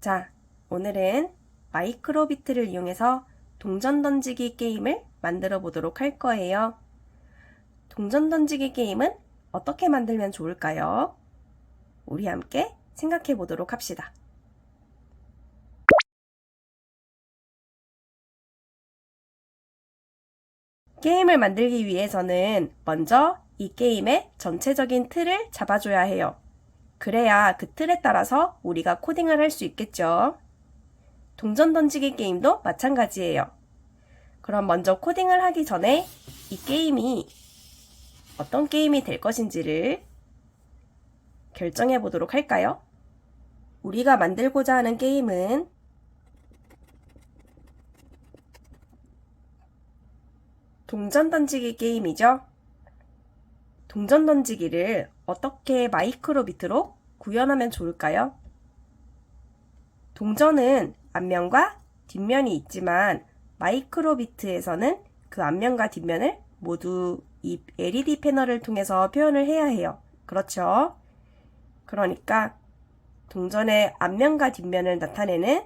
자, 오늘은 마이크로비트를 이용해서 동전 던지기 게임을 만들어 보도록 할 거예요. 동전 던지기 게임은 어떻게 만들면 좋을까요? 우리 함께 생각해 보도록 합시다. 게임을 만들기 위해서는 먼저 이 게임의 전체적인 틀을 잡아줘야 해요. 그래야 그 틀에 따라서 우리가 코딩을 할 수 있겠죠. 동전 던지기 게임도 마찬가지예요. 그럼 먼저 코딩을 하기 전에 이 게임이 어떤 게임이 될 것인지를 결정해 보도록 할까요? 우리가 만들고자 하는 게임은 동전 던지기 게임이죠. 동전 던지기를 어떻게 마이크로비트로 구현하면 좋을까요? 동전은 앞면과 뒷면이 있지만 마이크로비트에서는 그 앞면과 뒷면을 모두 이 LED 패널을 통해서 표현을 해야 해요. 그렇죠? 그러니까 동전의 앞면과 뒷면을 나타내는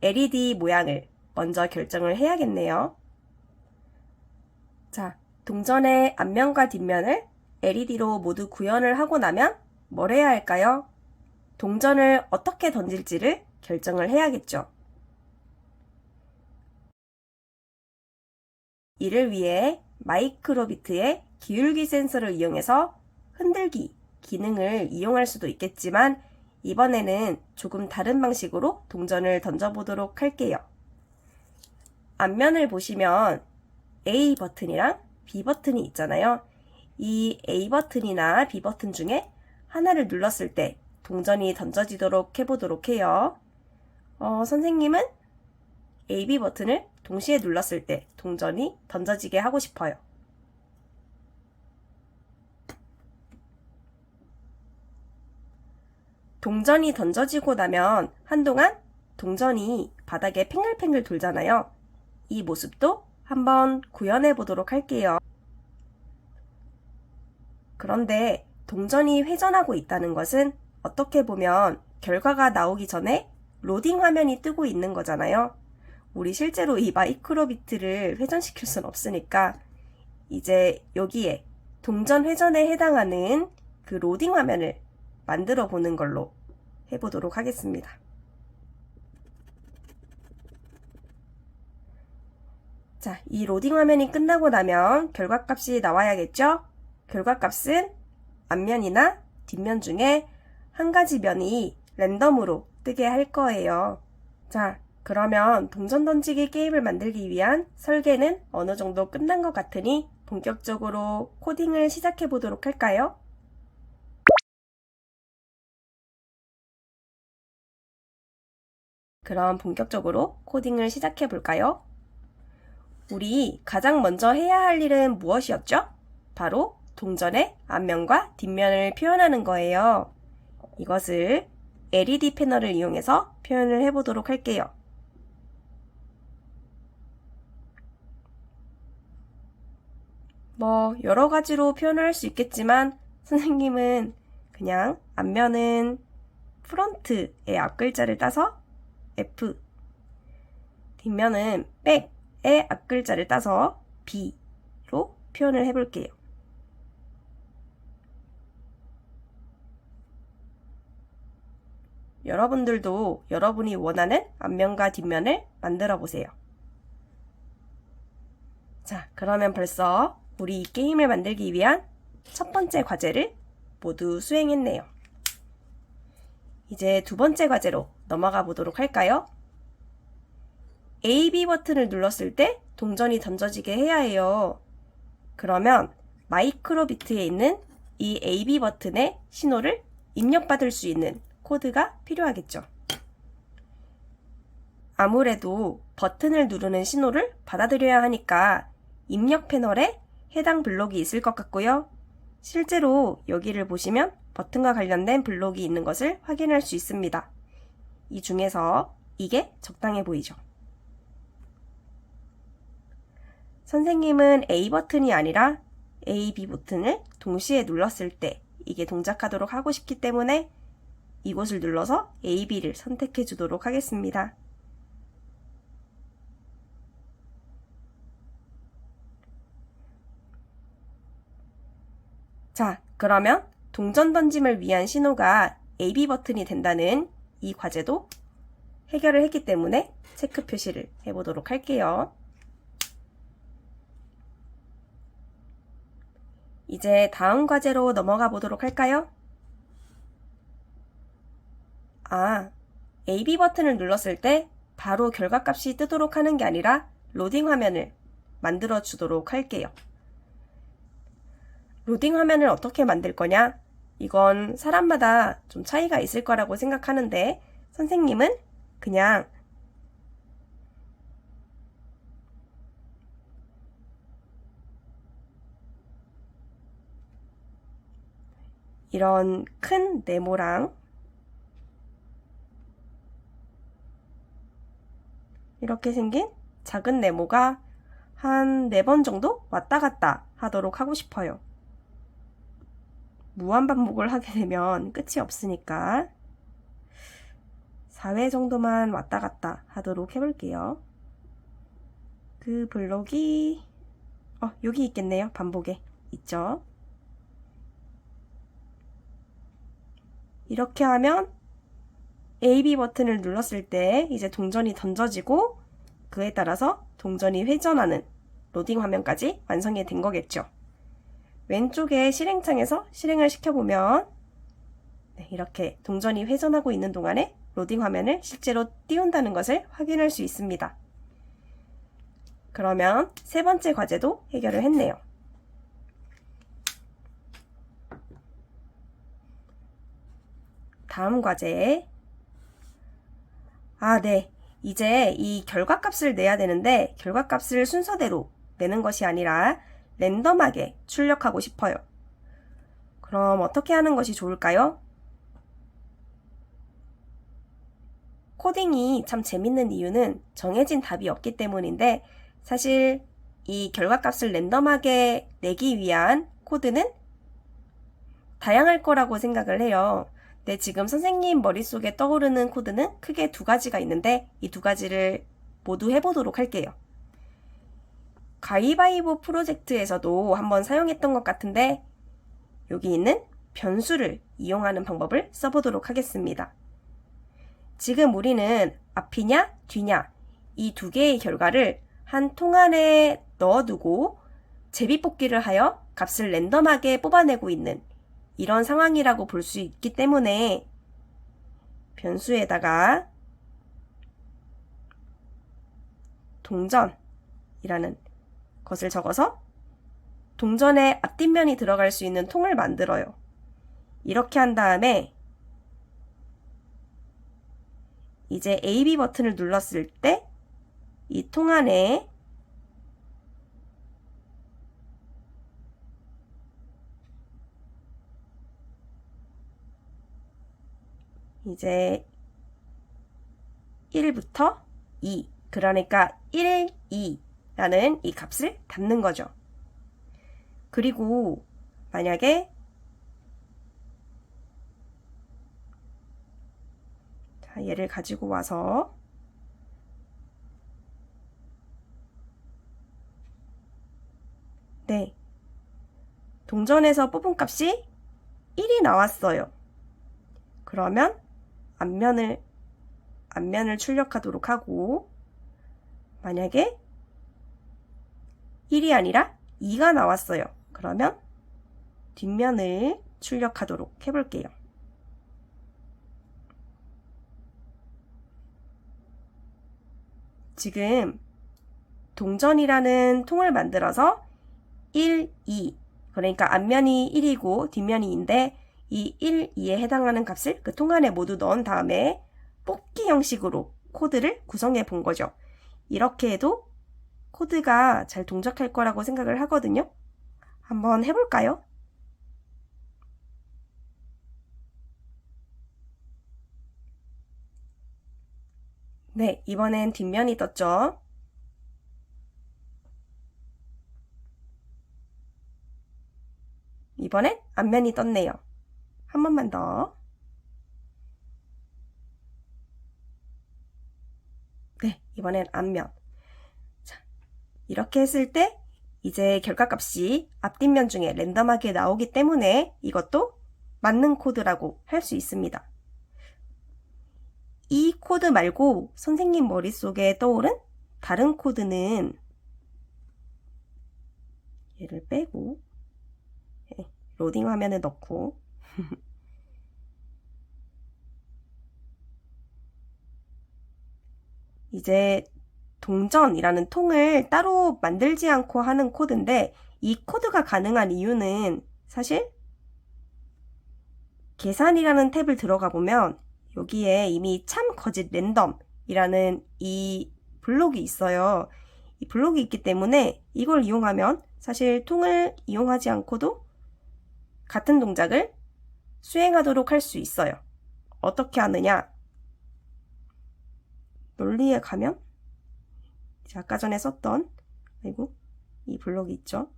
LED 모양을 먼저 결정을 해야겠네요. 자, 동전의 앞면과 뒷면을 LED로 모두 구현을 하고 나면 뭘 해야 할까요? 동전을 어떻게 던질지를 결정을 해야겠죠. 이를 위해 마이크로비트의 기울기 센서를 이용해서 흔들기 기능을 이용할 수도 있겠지만 이번에는 조금 다른 방식으로 동전을 던져보도록 할게요. 앞면을 보시면 A 버튼이랑 B 버튼이 있잖아요. 이 A 버튼이나 B 버튼 중에 하나를 눌렀을 때 동전이 던져지도록 해보도록 해요. 선생님은 AB 버튼을 동시에 눌렀을 때 동전이 던져지게 하고 싶어요. 동전이 던져지고 나면 한동안 동전이 바닥에 팽글팽글 돌잖아요. 이 모습도 한번 구현해 보도록 할게요. 그런데 동전이 회전하고 있다는 것은 어떻게 보면 결과가 나오기 전에 로딩 화면이 뜨고 있는 거잖아요. 우리 실제로 이 마이크로비트를 회전시킬 순 없으니까 이제 여기에 동전 회전에 해당하는 그 로딩 화면을 만들어 보는 걸로 해보도록 하겠습니다. 자, 이 로딩 화면이 끝나고 나면 결과값이 나와야겠죠? 결과값은 앞면이나 뒷면 중에 한 가지 면이 랜덤으로 뜨게 할 거예요. 자, 그러면 동전 던지기 게임을 만들기 위한 설계는 어느 정도 끝난 것 같으니 본격적으로 코딩을 시작해 보도록 할까요? 그럼 본격적으로 코딩을 시작해 볼까요? 우리 가장 먼저 해야 할 일은 무엇이었죠? 바로 동전의 앞면과 뒷면을 표현하는 거예요. 이것을 LED 패널을 이용해서 표현을 해보도록 할게요. 여러 가지로 표현을 할 수 있겠지만 선생님은 그냥 앞면은 프론트의 앞글자를 따서 F, 뒷면은 백의 앞글자를 따서 B로 표현을 해볼게요. 여러분들도 여러분이 원하는 앞면과 뒷면을 만들어 보세요. 자, 그러면 벌써 우리 이 게임을 만들기 위한 첫 번째 과제를 모두 수행했네요. 이제 두 번째 과제로 넘어가 보도록 할까요? AB 버튼을 눌렀을 때 동전이 던져지게 해야 해요. 그러면 마이크로비트에 있는 이 AB 버튼의 신호를 입력받을 수 있는 코드가 필요하겠죠. 아무래도 버튼을 누르는 신호를 받아들여야 하니까 입력 패널에 해당 블록이 있을 것 같고요. 실제로 여기를 보시면 버튼과 관련된 블록이 있는 것을 확인할 수 있습니다. 이 중에서 이게 적당해 보이죠? 선생님은 A 버튼이 아니라 A, B 버튼을 동시에 눌렀을 때 이게 동작하도록 하고 싶기 때문에 이곳을 눌러서 AB를 선택해 주도록 하겠습니다. 자, 그러면 동전 던짐을 위한 신호가 AB 버튼이 된다는 이 과제도 해결을 했기 때문에 체크 표시를 해보도록 할게요. 이제 다음 과제로 넘어가 보도록 할까요? AB 버튼을 눌렀을 때 바로 결과값이 뜨도록 하는 게 아니라 로딩 화면을 만들어 주도록 할게요. 로딩 화면을 어떻게 만들 거냐? 이건 사람마다 좀 차이가 있을 거라고 생각하는데 선생님은 그냥 이런 큰 네모랑 이렇게 생긴 작은 네모가 한 4번 정도 왔다 갔다 하도록 하고 싶어요. 무한반복을 하게 되면 끝이 없으니까 4회 정도만 왔다 갔다 하도록 해볼게요. 그 블록이 여기 있겠네요. 반복에 있죠. 이렇게 하면 AB 버튼을 눌렀을 때 이제 동전이 던져지고 그에 따라서 동전이 회전하는 로딩 화면까지 완성이 된 거겠죠. 왼쪽에 실행창에서 실행을 시켜보면 이렇게 동전이 회전하고 있는 동안에 로딩 화면을 실제로 띄운다는 것을 확인할 수 있습니다. 그러면 세 번째 과제도 해결을 했네요. 다음 과제. 네. 이제 이 결과값을 내야 되는데 결과값을 순서대로 내는 것이 아니라 랜덤하게 출력하고 싶어요. 그럼 어떻게 하는 것이 좋을까요? 코딩이 참 재밌는 이유는 정해진 답이 없기 때문인데 사실 이 결과값을 랜덤하게 내기 위한 코드는 다양할 거라고 생각을 해요. 근데 지금 선생님 머릿속에 떠오르는 코드는 크게 2가지가 있는데 이 2가지를 모두 해보도록 할게요. 가위바위보 프로젝트에서도 한번 사용했던 것 같은데 여기 있는 변수를 이용하는 방법을 써보도록 하겠습니다. 지금 우리는 앞이냐 뒤냐 이 2개의 결과를 한 통 안에 넣어두고 제비뽑기를 하여 값을 랜덤하게 뽑아내고 있는 이런 상황이라고 볼 수 있기 때문에 변수에다가 동전이라는 것을 적어서 동전의 앞뒷면이 들어갈 수 있는 통을 만들어요. 이렇게 한 다음에 이제 AB 버튼을 눌렀을 때 이 통 안에 이제 1부터 2, 그러니까 1, 2라는 이 값을 담는 거죠. 그리고 만약에 얘를 가지고 와서 동전에서 뽑은 값이 1이 나왔어요. 그러면 앞면을 출력하도록 하고 만약에 1이 아니라 2가 나왔어요. 그러면 뒷면을 출력하도록 해볼게요. 지금 동전이라는 통을 만들어서 1, 2 그러니까 앞면이 1이고 뒷면이 2인데 이 1, 2에 해당하는 값을 그 통 안에 모두 넣은 다음에 뽑기 형식으로 코드를 구성해 본 거죠. 이렇게 해도 코드가 잘 동작할 거라고 생각을 하거든요. 한번 해볼까요? 네, 이번엔 뒷면이 떴죠. 이번엔 앞면이 떴네요. 한 번만 더. 네, 이번엔 앞면. 자, 이렇게 했을 때 이제 결과값이 앞뒷면 중에 랜덤하게 나오기 때문에 이것도 맞는 코드라고 할 수 있습니다. 이 코드 말고 선생님 머릿속에 떠오른 다른 코드는 얘를 빼고 로딩 화면에 넣고 이제 동전이라는 통을 따로 만들지 않고 하는 코드인데 이 코드가 가능한 이유는 사실 계산이라는 탭을 들어가 보면 여기에 이미 참 거짓 랜덤이라는 이 블록이 있어요. 이 블록이 있기 때문에 이걸 이용하면 사실 통을 이용하지 않고도 같은 동작을 수행하도록 할 수 있어요. 어떻게 하느냐? 논리에 가면 이제 아까 전에 썼던 그리고 이 블록이 있죠.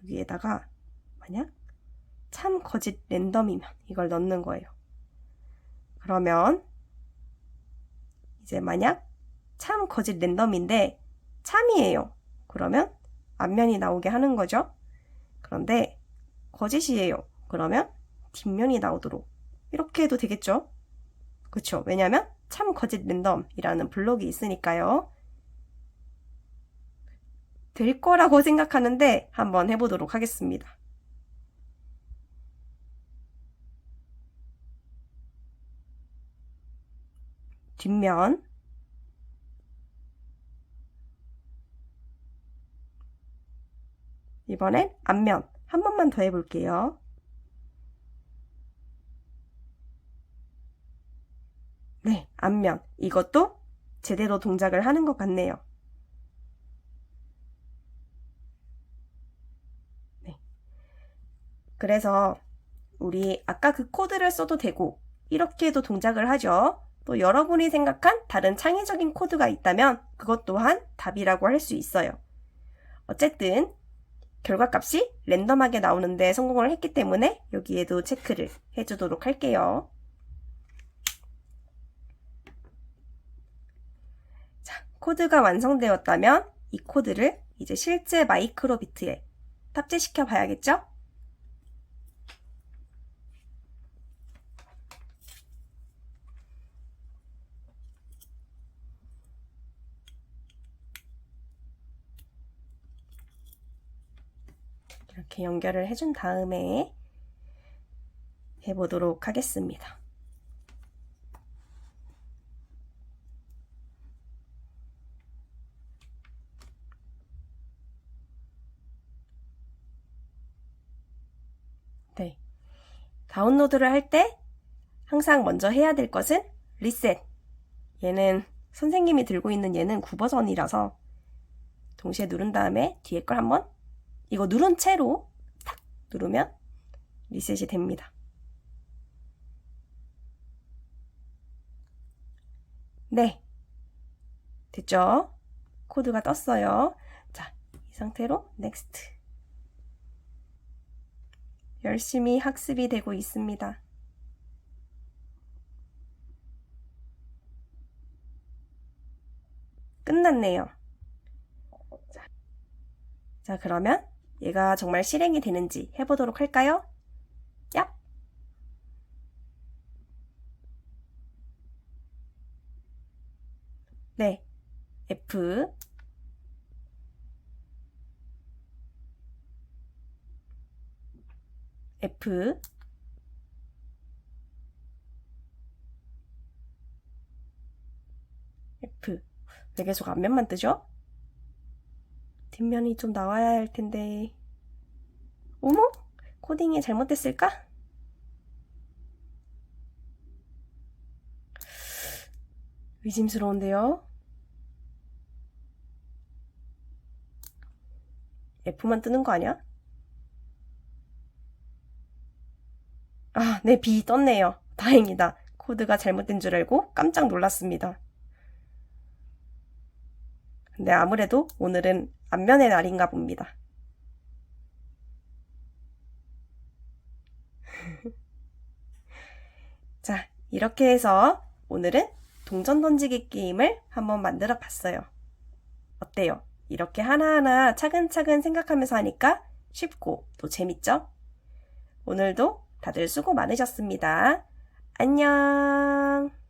여기에다가 만약 참 거짓 랜덤이면 이걸 넣는 거예요. 그러면 이제 만약 참 거짓 랜덤인데 참이에요. 그러면 앞면이 나오게 하는 거죠. 그런데 거짓이에요. 그러면 뒷면이 나오도록 이렇게 해도 되겠죠. 그렇죠. 왜냐하면 참 거짓 랜덤이라는 블록이 있으니까요. 될 거라고 생각하는데 한번 해보도록 하겠습니다. 뒷면 이번엔 앞면 한 번만 더 해볼게요. 네, 앞면 이것도 제대로 동작을 하는 것 같네요. 네. 그래서 우리 아까 그 코드를 써도 되고 이렇게 해도 동작을 하죠. 또 여러분이 생각한 다른 창의적인 코드가 있다면 그것 또한 답이라고 할 수 있어요. 어쨌든 결과값이 랜덤하게 나오는데 성공을 했기 때문에 여기에도 체크를 해주도록 할게요. 자, 코드가 완성되었다면 이 코드를 이제 실제 마이크로비트에 탑재시켜 봐야겠죠? 이렇게 연결을 해준 다음에 해보도록 하겠습니다. 네. 다운로드를 할 때 항상 먼저 해야 될 것은 리셋. 얘는 선생님이 들고 있는 얘는 9버전이라서 동시에 누른 다음에 뒤에 걸 한번 이거 누른 채로 탁 누르면 리셋이 됩니다. 네. 됐죠? 코드가 떴어요. 자, 이 상태로 넥스트. 열심히 학습이 되고 있습니다. 끝났네요. 자, 그러면 얘가 정말 실행이 되는지 해보도록 할까요? 얍! 네, F F F 왜 계속 앞면만 뜨죠? 뒷면이 좀 나와야 할 텐데. 어머? 코딩이 잘못됐을까? 의심스러운데요? F만 뜨는 거 아니야? 아, 네, B 떴네요. 다행이다. 코드가 잘못된 줄 알고 깜짝 놀랐습니다. 근데 아무래도 오늘은 앞면의 날인가 봅니다. 자, 이렇게 해서 오늘은 동전 던지기 게임을 한번 만들어 봤어요. 어때요? 이렇게 하나하나 차근차근 생각하면서 하니까 쉽고 또 재밌죠? 오늘도 다들 수고 많으셨습니다. 안녕!